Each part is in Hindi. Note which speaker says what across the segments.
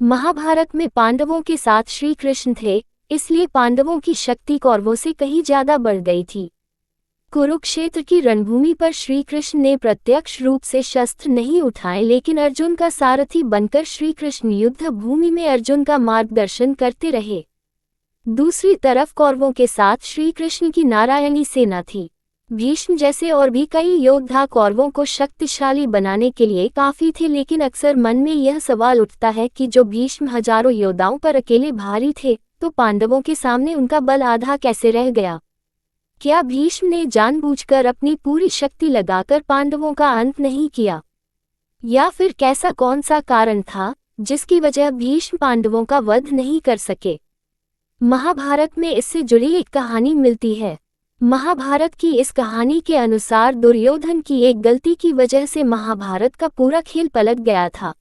Speaker 1: महाभारत में पांडवों के साथ श्री कृष्ण थे, इसलिए पांडवों की शक्ति कौरवों से कहीं ज्यादा बढ़ गई थी। कुरुक्षेत्र की रणभूमि पर श्री कृष्ण ने प्रत्यक्ष रूप से शस्त्र नहीं उठाए, लेकिन अर्जुन का सारथी बनकर श्री कृष्ण युद्ध भूमि में अर्जुन का मार्गदर्शन करते रहे। दूसरी तरफ कौरवों के साथ श्री कृष्ण की नारायणी सेना थी। भीष्म जैसे और भी कई योद्धा कौरवों को शक्तिशाली बनाने के लिए काफी थे, लेकिन अक्सर मन में यह सवाल उठता है कि जो भीष्म हजारों योद्धाओं पर अकेले भारी थे, तो पांडवों के सामने उनका बल आधा कैसे रह गया? क्या भीष्म ने जानबूझकर अपनी पूरी शक्ति लगाकर पांडवों का अंत नहीं किया, या फिर कैसा कौन सा कारण था जिसकी वजह भीष्म पांडवों का वध नहीं कर सके? महाभारत में इससे जुड़ी एक कहानी मिलती है। महाभारत की इस कहानी के अनुसार दुर्योधन की एक गलती की वजह से महाभारत का पूरा खेल पलट गया था।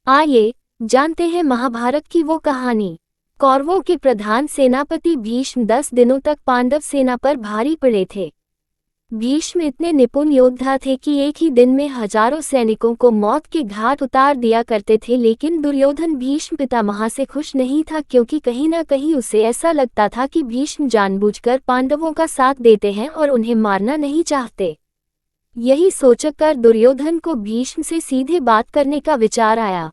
Speaker 1: आइए जानते हैं महाभारत की वो कहानी। कौरवों के प्रधान सेनापति भीष्म 10 दिनों तक पांडव सेना पर भारी पड़े थे। भीष्म इतने निपुण योद्धा थे कि एक ही दिन में हजारों सैनिकों को मौत के घाट उतार दिया करते थे, लेकिन दुर्योधन भीष्म पितामह से खुश नहीं था, क्योंकि कहीं न कहीं उसे ऐसा लगता था कि भीष्म जानबूझकर पांडवों का साथ देते हैं और उन्हें मारना नहीं चाहते। यही सोचकर दुर्योधन को भीष्म से सीधे बात करने का विचार आया।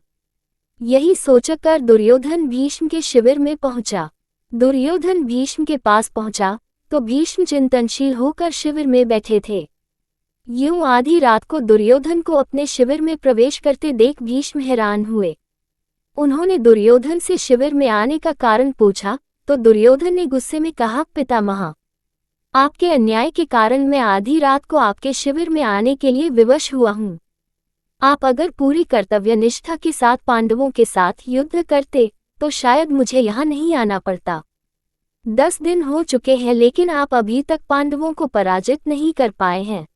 Speaker 1: यही सोचकर दुर्योधन भीष्म के शिविर में पहुंचा। दुर्योधन भीष्म के पास पहुंचा तो भीष्म चिंतनशील होकर शिविर में बैठे थे। यूं आधी रात को दुर्योधन को अपने शिविर में प्रवेश करते देख भीष्म हैरान हुए। उन्होंने दुर्योधन से शिविर में आने का कारण पूछा तो दुर्योधन ने गुस्से में कहा, पितामह, आपके अन्याय के कारण मैं आधी रात को आपके शिविर में आने के लिए विवश हुआ हूँ। आप अगर पूरी कर्तव्यनिष्ठा के साथ पांडवों के साथ युद्ध करते तो शायद मुझे यहाँ नहीं आना पड़ता। 10 दिन हो चुके हैं, लेकिन आप अभी तक पांडवों को पराजित नहीं कर पाए हैं।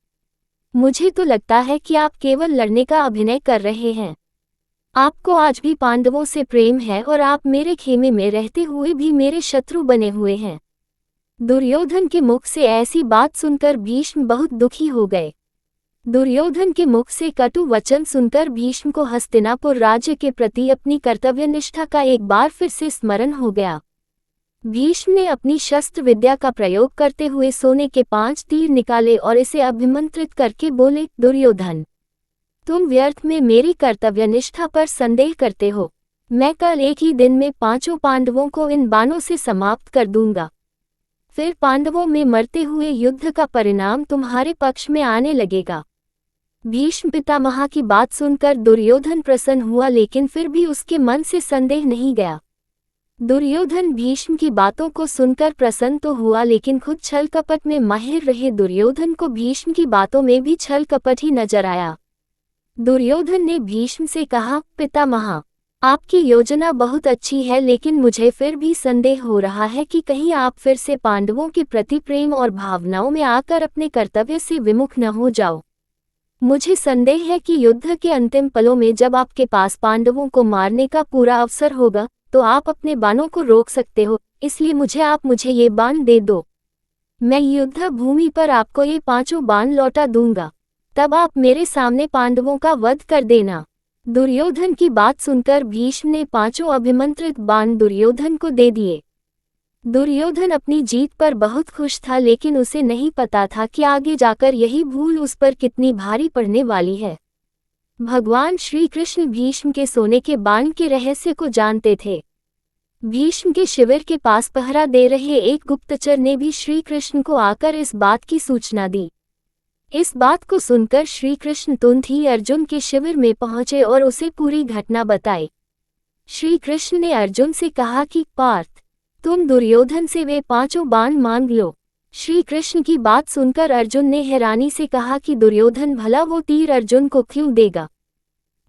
Speaker 1: मुझे तो लगता है कि आप केवल लड़ने का अभिनय कर रहे हैं। आपको आज भी पांडवों से प्रेम है और आप मेरे खेमे में रहते हुए भी मेरे शत्रु बने हुए हैं। दुर्योधन के मुख से ऐसी बात सुनकर भीष्म बहुत दुखी हो गए। दुर्योधन के मुख से कटु वचन सुनकर भीष्म को हस्तिनापुर राज्य के प्रति अपनी कर्तव्यनिष्ठा का एक बार फिर से स्मरण हो गया। भीष्म ने अपनी शस्त्र विद्या का प्रयोग करते हुए सोने के 5 तीर निकाले और इसे अभिमंत्रित करके बोले, दुर्योधन, तुम व्यर्थ में मेरी कर्तव्यनिष्ठा पर संदेह करते हो। मैं कल एक ही दिन में 5 पांडवों को इन बाणों से समाप्त कर दूंगा। फिर पांडवों में मरते हुए युद्ध का परिणाम तुम्हारे पक्ष में आने लगेगा। भीष्म पितामह की बात सुनकर दुर्योधन प्रसन्न हुआ, लेकिन फिर भी उसके मन से संदेह नहीं गया। दुर्योधन भीष्म की बातों को सुनकर प्रसन्न तो हुआ, लेकिन खुद छल कपट में माहिर रहे दुर्योधन को भीष्म की बातों में भी छल कपट ही नजर आया। दुर्योधन ने भीष्म से कहा, पितामह, आपकी योजना बहुत अच्छी है, लेकिन मुझे फिर भी संदेह हो रहा है कि कहीं आप फिर से पांडवों के प्रति प्रेम और भावनाओं में आकर अपने कर्तव्य से विमुख न हो जाओ। मुझे संदेह है कि युद्ध के अंतिम पलों में जब आपके पास पांडवों को मारने का पूरा अवसर होगा तो आप अपने बाणों को रोक सकते हो, इसलिए मुझे ये बाण दे दो। मैं युद्ध भूमि पर आपको ये 5 बाण लौटा दूंगा, तब आप मेरे सामने पांडवों का वध कर देना। दुर्योधन की बात सुनकर भीष्म ने 5 अभिमंत्रित बाण दुर्योधन को दे दिए। दुर्योधन अपनी जीत पर बहुत खुश था, लेकिन उसे नहीं पता था कि आगे जाकर यही भूल उस पर कितनी भारी पड़ने वाली है। भगवान श्री कृष्ण भीष्म के सोने के बाण के रहस्य को जानते थे। भीष्म के शिविर के पास पहरा दे रहे एक गुप्तचर ने भी श्री कृष्ण को आकर इस बात की सूचना दी। इस बात को सुनकर श्री कृष्ण तुरंत ही अर्जुन के शिविर में पहुंचे और उसे पूरी घटना बताई। श्री कृष्ण ने अर्जुन से कहा कि पार्थ, तुम दुर्योधन से वे 5 बाण मांग लो। श्री कृष्ण की बात सुनकर अर्जुन ने हैरानी से कहा कि दुर्योधन भला वो तीर अर्जुन को क्यों देगा।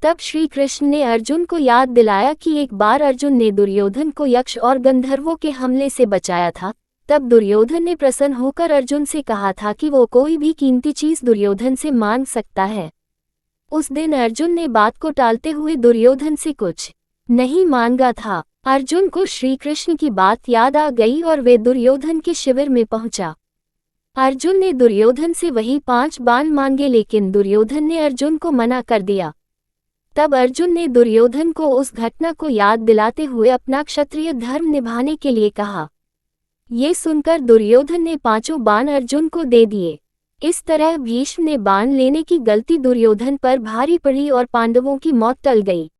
Speaker 1: तब श्री कृष्ण ने अर्जुन को याद दिलाया कि एक बार अर्जुन ने दुर्योधन को यक्ष और गंधर्वों के हमले से बचाया था। तब दुर्योधन ने प्रसन्न होकर अर्जुन से कहा था कि वो कोई भी कीमती चीज दुर्योधन से मांग सकता है। उस दिन अर्जुन ने बात को टालते हुए दुर्योधन से कुछ नहीं मांगा था। अर्जुन को श्री कृष्ण की बात याद आ गई और वे दुर्योधन के शिविर में पहुंचा। अर्जुन ने दुर्योधन से वही 5 बाण मांगे, लेकिन दुर्योधन ने अर्जुन को मना कर दिया। तब अर्जुन ने दुर्योधन को उस घटना को याद दिलाते हुए अपना क्षत्रिय धर्म निभाने के लिए कहा। ये सुनकर दुर्योधन ने 5 बाण अर्जुन को दे दिए। इस तरह भीष्म ने बाण लेने की गलती दुर्योधन पर भारी पड़ी और पांडवों की मौत टल गई।